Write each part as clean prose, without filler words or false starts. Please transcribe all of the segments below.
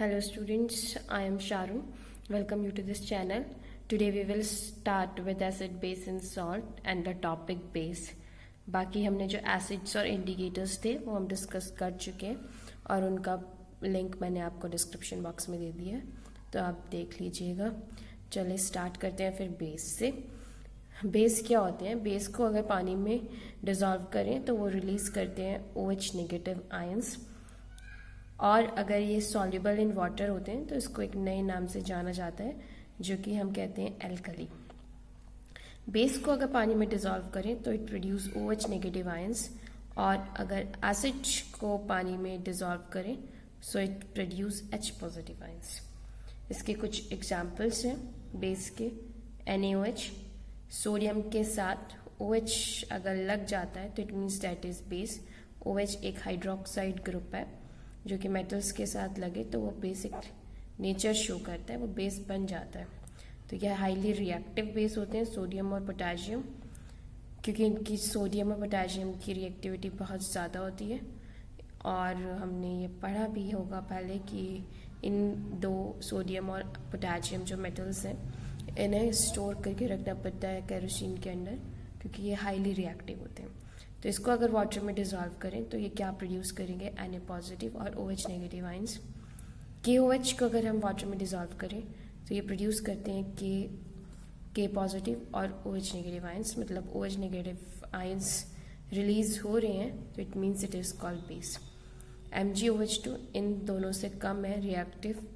Hello students, I am Sharon. Welcome you to this channel. Today we will start with acid, base and salt and the topic base. बाकी हमने जो acids और indicators थे वो हम discuss कर चुके हैं और उनका लिंक मैंने आपको डिस्क्रिप्शन बॉक्स में दे दिया है, तो आप देख लीजिएगा। चलिए स्टार्ट करते हैं फिर बेस से। बेस क्या होते हैं? बेस को अगर पानी में डिज़ोल्व करें तो वो रिलीज़ करते हैं OH नेगेटिव आयंस, और अगर ये सॉल्युबल इन वाटर होते हैं तो इसको एक नए नाम से जाना जाता है जो कि हम कहते हैं एल्कली। बेस को अगर पानी में डिज़ोल्व करें तो it produce OH negative ions, और अगर एसिड को पानी में डिज़ोल्व करें so it produce H positive ions. इसके कुछ एग्जाम्पल्स हैं बेस के। NaOH, सोडियम के साथ OH अगर लग जाता है तो it means that is base. OH एक हाइड्रोक्साइड ग्रुप है जो कि मेटल्स के साथ लगे तो वो बेसिक नेचर शो करता है, वो बेस बन जाता है। तो यह हाईली रिएक्टिव बेस होते हैं सोडियम और पोटेशियम, क्योंकि इनकी सोडियम और पोटेशियम की रिएक्टिविटी बहुत ज़्यादा होती है। और हमने ये पढ़ा भी होगा पहले कि इन दो सोडियम और पोटेशियम जो मेटल्स हैं इन्हें स्टोर करके रखना पड़ता है केरोसिन के अंदर, क्योंकि ये हाईली रिएक्टिव होते हैं। तो इसको अगर वाटर में डिज़ोल्व करें तो ये क्या प्रोड्यूस करेंगे? Na पॉजिटिव और OH नेगेटिव आयंस। KOH को अगर हम वाटर में डिज़ोल्व करें तो ये प्रोड्यूस करते हैं K पॉजिटिव और OH नेगेटिव आयंस, मतलब OH नेगेटिव आयंस रिलीज हो रहे हैं तो it means it is called base. MgOH2 इन दोनों से कम है रिएक्टिव।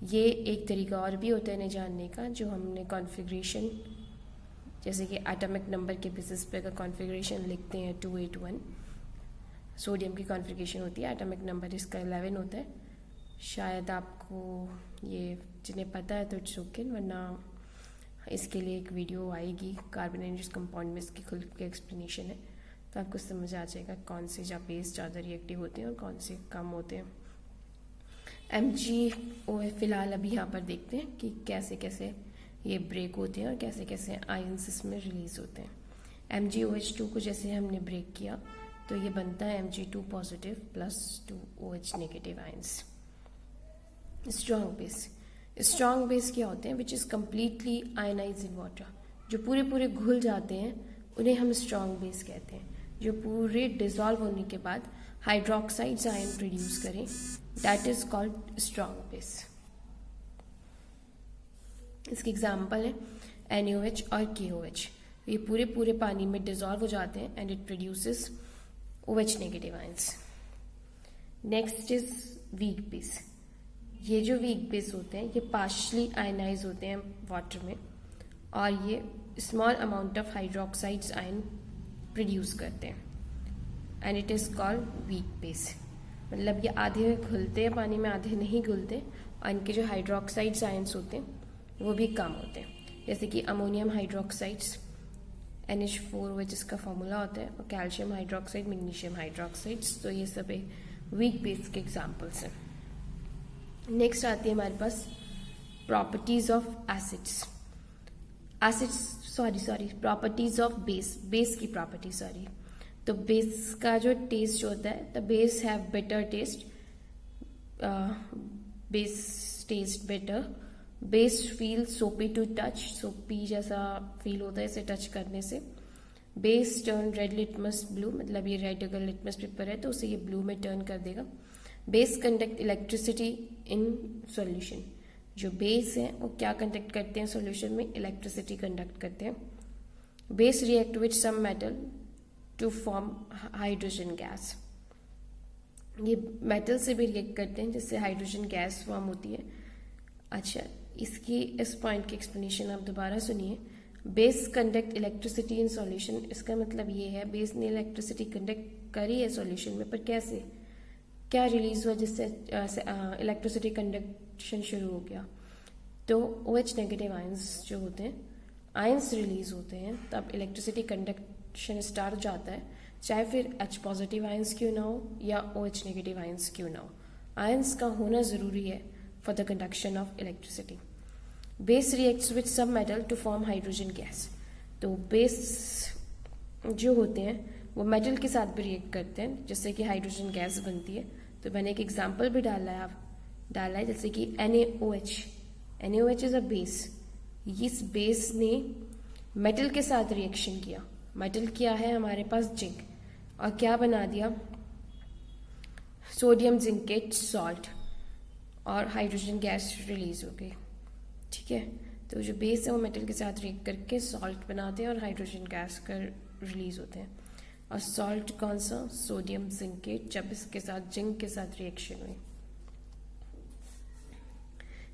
ये एक तरीका और भी होता है इन्हें जानने का, जो हमने कॉन्फ़िगरेशन, जैसे कि एटॉमिक नंबर के बेसिस पे अगर कॉन्फ़िगरेशन लिखते हैं 281, सोडियम की कॉन्फ़िगरेशन होती है, एटॉमिक नंबर इसका 11 होता है। शायद आपको ये जिन्हें पता है तो इट्स ओके, वरना इसके लिए एक वीडियो आएगी कार्बन एनर्जी कंपाउंड में, इसकी खुल के एक्सप्लेनेशन है, तो आपको समझ आ जाएगा कौन से बेस ज़्यादा रिएक्टिव होते हैं और कौन से कम होते हैं। MgOH फिलहाल अभी यहाँ पर देखते हैं कि कैसे कैसे ये ब्रेक होते हैं और कैसे कैसे आयंस इसमें रिलीज होते हैं। MgOH2 को जैसे हमने ब्रेक किया तो ये बनता है Mg2 positive plus 2OH negative ions. Strong base क्या होते हैं? Which is completely ionise in water. जो पूरे घुल जाते हैं उन्हें हम स्ट्रॉन्ग बेस कहते हैं। जो पूरे डिजॉल्व होने के बाद हाइड्रोक्साइड्स आयन प्रोड्यूस करें, that is called strong base. इसके एग्जाम्पल है NaOH और KOH। ये पूरे पानी में डिजॉल्व हो जाते हैं and it produces OH negative ions. Next is weak base. ये जो वीक बेस होते हैं ये पार्शली आयनाइज होते हैं वाटर में, और ये small amount of hydroxides ion produce करते हैं and it is called weak base. मतलब ये आधे घुलते हैं पानी में, आधे नहीं घुलते, और इनके जो हाइड्रोक्साइड्स आयंस होते हैं वो भी कम होते हैं। जैसे कि अमोनियम हाइड्रोक्साइड्स NH4 जिसका फॉर्मूला होता है, और कैल्शियम हाइड्रोक्साइड, मैग्नीशियम हाइड्रोक्साइड्स, तो ये सब वीक बेस के एग्जाम्पल्स हैं। नेक्स्ट आती है हमारे पास properties of acids. Properties of base की प्रॉपर्टी सॉरी। तो बेस का जो टेस्ट होता है, the base have bitter taste, base taste bitter, base feel soapy to touch, soapy जैसा फील होता है इसे टच करने से। Base turn red litmus blue, मतलब ये रेड अगर लिटमस पेपर है तो उसे ये ब्लू में टर्न कर देगा। Base conduct electricity in solution. जो बेस है वो क्या कंडक्ट करते हैं सॉल्यूशन में? इलेक्ट्रिसिटी कंडक्ट करते हैं। Base react with some metal to form hydrogen gas. ये मेटल से भी रिएक्ट करते हैं जिससे हाइड्रोजन गैस फॉर्म होती है। अच्छा, इसकी इस पॉइंट की एक्सप्लेनेशन आप दोबारा सुनिए। Base conduct electricity in solution, इसका मतलब ये है बेस ने इलेक्ट्रिसिटी कंडक्ट करी है सॉल्यूशन में, पर कैसे, क्या रिलीज हुआ जिससे इलेक्ट्रिसिटी कंडक्शन शुरू हो गया? तो OH नेगेटिव आयंस जो होते हैं, आयंस रिलीज होते हैं, तब इलेक्ट्रिसिटी कंडक्शन स्टार्ट हो जाता है, चाहे फिर H पॉजिटिव आयंस क्यों ना हो या OH नेगेटिव आयंस क्यों ना हो। आयंस का होना ज़रूरी है for the conduction of electricity. Base reacts with some metal to form hydrogen gas. तो बेस जो होते हैं वो मेटल के साथ भी रिएक्ट करते हैं जिससे कि हाइड्रोजन गैस बनती है। तो मैंने एक एग्जांपल भी डाला है, आप डाला है, जैसे कि NaOH। NaOH is a base. इस बेस ने मेटल के साथ रिएक्शन किया। मेटल क्या है हमारे पास? जिंक। और क्या बना दिया? सोडियम जिंकेट सॉल्ट, और हाइड्रोजन गैस रिलीज हो गई। ठीक है, तो जो बेस है वो मेटल के साथ रिएक्ट करके सॉल्ट बनाते हैं और हाइड्रोजन गैस का रिलीज होते हैं। और सॉल्ट कौन सा? सोडियम जिंकेट, जब इसके साथ जिंक के साथ रिएक्शन हुई।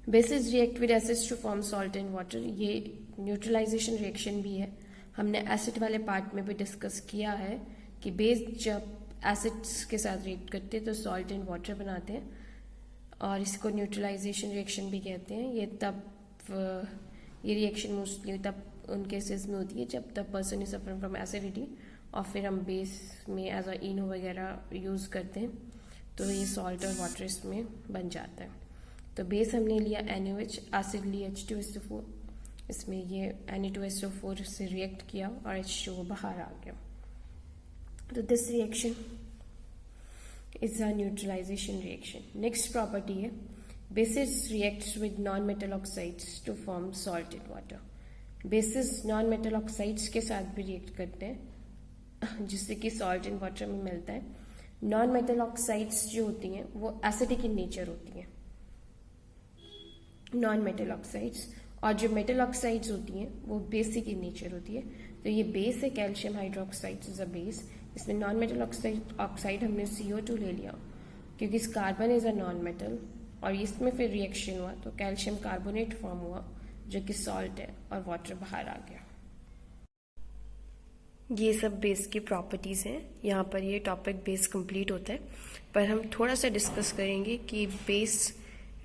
Bases react with acids to form salt and water. ये न्यूट्रलाइजेशन रिएक्शन भी है। हमने एसिड वाले पार्ट में भी डिस्कस किया है कि बेस जब एसिड्स के साथ रिएक्ट करते हैं तो सॉल्ट एंड वाटर बनाते हैं, और इसको न्यूट्रलाइजेशन रिएक्शन भी कहते हैं। ये रिएक्शन मोस्टली तब उन केसेस में होती है जब the person is suffering from acidity, और फिर हम बेस में एज अ इनो वगैरह यूज़ करते हैं, तो ये सॉल्ट और वाटर इसमें बन जाता है। तो बेस हमने लिया NaOH, एसिड लिया H2SO4, इसमें ये Na2SO4 से रिएक्ट किया और H2O बाहर आ गया। तो this reaction is a neutralisation reaction. Next property है bases reacts with non metal oxides to form salt in water. Bases non metal oxides के साथ भी रिएक्ट करते हैं, जिससे कि सॉल्ट इन वाटर में मिलता है। नॉन मेटल ऑक्साइड्स जो होती हैं वो एसिडिक इन नेचर होती हैं, नॉन मेटल ऑक्साइड्स, और जो मेटल ऑक्साइड्स होती हैं वो बेसिक इन नेचर होती है। तो ये बेस है, calcium hydroxide is a base. इसमें नॉन मेटल ऑक्साइड हमने CO2 ले लिया, क्योंकि इस carbon is a non metal, और इसमें फिर रिएक्शन हुआ तो कैल्शियम कार्बोनेट फॉर्म हुआ, जो कि सॉल्ट है, और वाटर बाहर आ गया। ये सब बेस की प्रॉपर्टीज हैं। यहाँ पर ये टॉपिक बेस कंप्लीट होता है, पर हम थोड़ा सा डिस्कस करेंगे कि बेस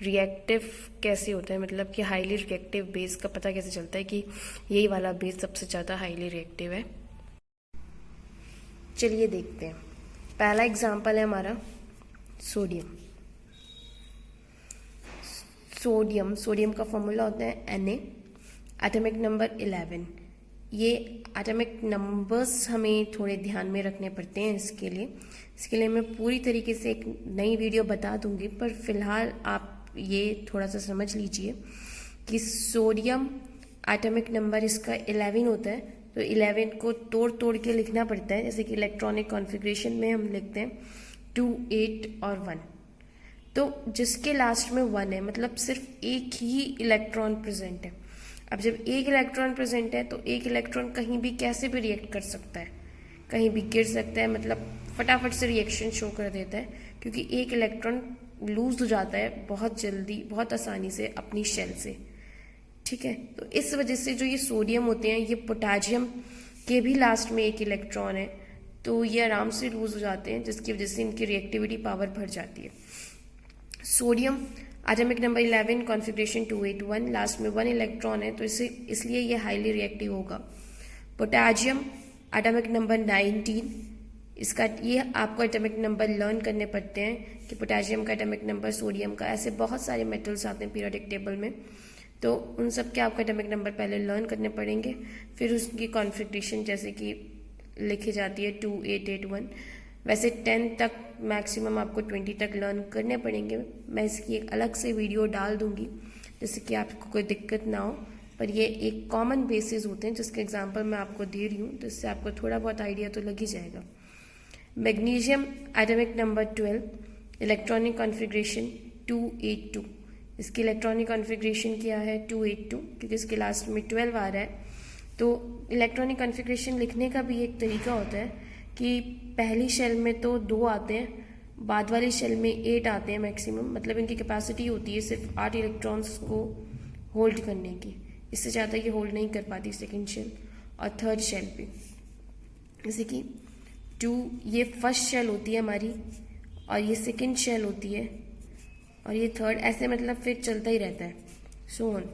रिएक्टिव कैसे होता है, मतलब कि हाईली रिएक्टिव बेस का पता कैसे चलता है कि यही वाला बेस सबसे ज़्यादा हाईली रिएक्टिव है। चलिए देखते हैं। पहला एग्जांपल है हमारा सोडियम। सोडियम का फॉर्मूला होता है Na, एटॉमिक नंबर 11। ये एटॉमिक नंबर्स हमें थोड़े ध्यान में रखने पड़ते हैं। इसके लिए मैं पूरी तरीके से एक नई वीडियो बता दूंगी, पर फिलहाल आप ये थोड़ा सा समझ लीजिए कि सोडियम एटॉमिक नंबर इसका 11 होता है, तो 11 को तोड़ तोड़ के लिखना पड़ता है। जैसे कि इलेक्ट्रॉनिक कॉन्फ़िगरेशन में हम लिखते हैं 2, 8 और 1, तो जिसके लास्ट में 1 है, मतलब सिर्फ एक ही इलेक्ट्रॉन प्रेजेंट है। अब जब एक इलेक्ट्रॉन प्रेजेंट है तो एक इलेक्ट्रॉन कहीं भी कैसे भी रिएक्ट कर सकता है, कहीं भी गिर सकता है, मतलब फटाफट से रिएक्शन शो कर देता है, क्योंकि एक इलेक्ट्रॉन लूज हो जाता है बहुत जल्दी, बहुत आसानी से अपनी शेल से। ठीक है, तो इस वजह से जो ये सोडियम होते हैं, ये पोटेशियम के भी लास्ट में एक इलेक्ट्रॉन है, तो ये आराम से लूज हो जाते हैं, जिसकी वजह से इनकी रिएक्टिविटी पावर बढ़ जाती है। Sodium atomic number 11, configuration 281, last में 1 इलेक्ट्रॉन है, तो इसलिए ये हाईली रिएक्टिव होगा। पोटेशियम एटॉमिक नंबर 19, इसका ये आपको एटॉमिक नंबर लर्न करने पड़ते हैं कि पोटेशियम का एटॉमिक नंबर, सोडियम का, ऐसे बहुत सारे मेटल्स आते हैं पीरियोडिक टेबल में, तो उन सब के आपको एटॉमिक नंबर पहले लर्न करने पड़ेंगे, फिर उसकी कॉन्फ़िगरेशन जैसे कि लिखी जाती है 2881। वैसे 10 तक मैक्सिमम आपको 20 तक लर्न करने पड़ेंगे। मैं इसकी एक अलग से वीडियो डाल दूंगी जिससे कि आपको कोई दिक्कत ना हो, पर ये एक कॉमन बेसिस होते हैं जिसके एग्जांपल मैं आपको दे रही हूँ, तो इससे आपको थोड़ा बहुत आइडिया तो लग ही जाएगा। Magnesium atomic number 12, electronic configuration 282। इसकी इलेक्ट्रॉनिक कॉन्फ़िगरेशन क्या है? 282, क्योंकि इसके लास्ट में 12 आ रहा है। तो इलेक्ट्रॉनिक कॉन्फ़िगरेशन लिखने का भी एक तरीका होता है कि पहली शेल में तो 2 आते हैं, बाद वाली शेल में 8 आते हैं मैक्सिमम, मतलब इनकी कैपेसिटी होती है सिर्फ 8 इलेक्ट्रॉन्स को होल्ड करने की, इससे ज़्यादा ये होल्ड नहीं कर पाती सेकेंड शेल और थर्ड शेल पे। जैसे कि 2 ये फर्स्ट शेल होती है हमारी, और ये सेकेंड शेल होती है, और ये थर्ड, ऐसे मतलब फिर चलता ही रहता है सो ऑन।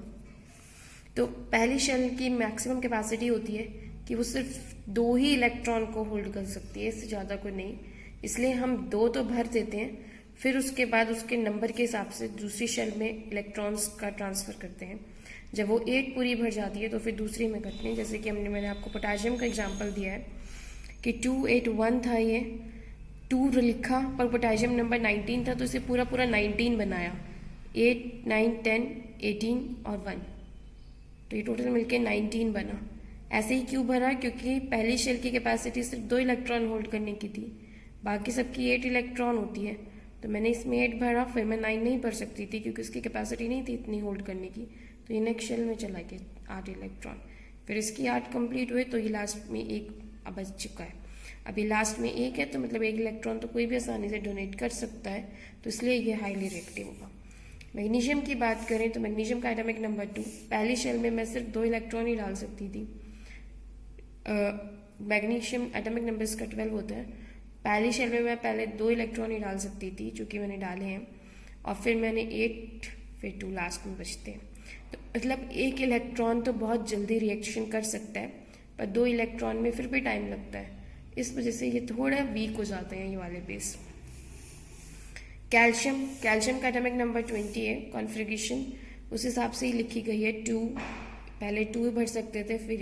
तो पहली शेल की मैक्सिमम कैपेसिटी होती है कि वो सिर्फ 2 ही इलेक्ट्रॉन को होल्ड कर सकती है, इससे ज़्यादा को नहीं, इसलिए हम 2 तो भर देते हैं, फिर उसके बाद उसके नंबर के हिसाब से दूसरी शेल में इलेक्ट्रॉन्स का ट्रांसफ़र करते हैं। जब वो 8 पूरी भर जाती है तो फिर दूसरी में करते हैं। जैसे कि मैंने आपको पोटेशियम का एग्जाम्पल दिया है कि 281 था, ये 2 लिखा, पर पोटेशियम नंबर 19 था, तो इसे पूरा 19 बनाया, 8, 9, 10, 18 और 1, तो ये टोटल मिलके 19 बना। ऐसे ही क्यों भरा? क्योंकि पहली शेल की कैपेसिटी सिर्फ 2 इलेक्ट्रॉन होल्ड करने की थी, बाकी सबकी 8 इलेक्ट्रॉन होती है। तो मैंने इसमें 8 भरा, फिर मैं 9 नहीं भर सकती थी क्योंकि उसकी कैपेसिटी नहीं थी इतनी होल्ड करने की, तो ये नेक्स्ट शेल में चला गया 8 इलेक्ट्रॉन। फिर इसकी 8 कंप्लीट हुए तो ये लास्ट में 1 अब बच चुका है। अभी लास्ट में 1 है, तो मतलब 1 इलेक्ट्रॉन तो कोई भी आसानी से डोनेट कर सकता है, तो इसलिए ये हाईली रिएक्टिव होगा। मैग्नीशियम की बात करें तो मैग्नीशियम का एटॉमिक नंबर 2, पहली शेल में मैं सिर्फ 2 इलेक्ट्रॉन ही डाल सकती थी। मैग्नीशियम एटॉमिक नंबर इसका 12 होता है। पहली शेल में मैं पहले 2 इलेक्ट्रॉन ही डाल सकती थी, जो कि मैंने डाले हैं, और फिर मैंने 8, फिर 2 लास्ट में बचते हैं। तो मतलब 1 इलेक्ट्रॉन तो बहुत जल्दी रिएक्शन कर सकता है, पर 2 इलेक्ट्रॉन में फिर भी टाइम लगता है, इस वजह से ये थोड़ा वीक हो जाते हैं ये वाले बेस। कैल्शियम का एटॉमिक नंबर 20 है। कॉन्फ़िगरेशन उस हिसाब से ही लिखी गई है। 2 पहले 2 भर सकते थे, फिर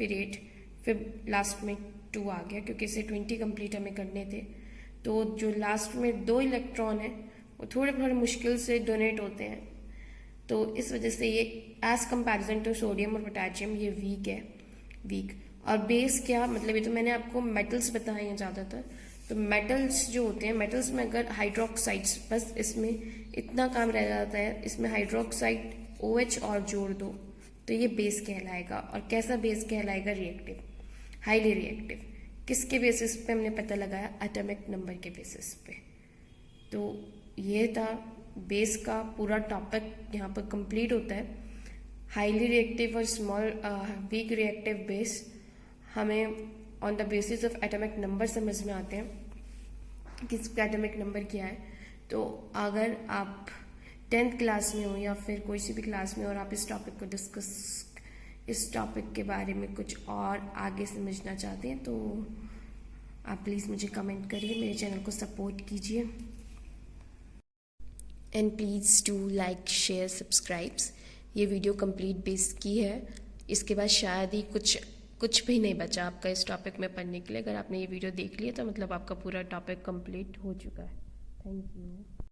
8, फिर लास्ट में 2 आ गया, क्योंकि इसे 20 कंप्लीट हमें करने थे। तो जो लास्ट में 2 इलेक्ट्रॉन है वो थोड़े मुश्किल से डोनेट होते हैं, तो इस वजह से ये एज कंपैरिजन टू सोडियम और पोटेशियम ये वीक। और बेस क्या मतलब, ये तो मैंने आपको मेटल्स बताए हैं ज़्यादातर। तो मेटल्स जो होते हैं, मेटल्स में अगर हाइड्रोक्साइड्स, बस इसमें इतना काम रह जाता है, इसमें हाइड्रोक्साइड OH और जोड़ दो तो ये बेस कहलाएगा। और कैसा बेस कहलाएगा? Reactive, highly reactive. किसके बेसिस पे हमने पता लगाया? एटॉमिक नंबर के बेसिस पे। तो ये था बेस का पूरा टॉपिक, यहाँ पर कंप्लीट होता है। हाईली रिएक्टिव और स्मॉल वीक रिएक्टिव बेस हमें on the basis of atomic number समझ में आते हैं कि इसका एटॉमिक नंबर क्या है। तो अगर आप 10th क्लास में हो या फिर कोई सी भी क्लास में और आप इस टॉपिक को इस टॉपिक के बारे में कुछ और आगे समझना चाहते हैं, तो आप प्लीज़ मुझे कमेंट करिए, मेरे चैनल को सपोर्ट कीजिए। And please do like, share, subscribes. ये वीडियो कंप्लीट बेस की है, इसके बाद शायद ही कुछ भी नहीं बचा आपका इस टॉपिक में पढ़ने के लिए। अगर आपने ये वीडियो देख लिया तो मतलब आपका पूरा टॉपिक कंप्लीट हो चुका है। Thank you.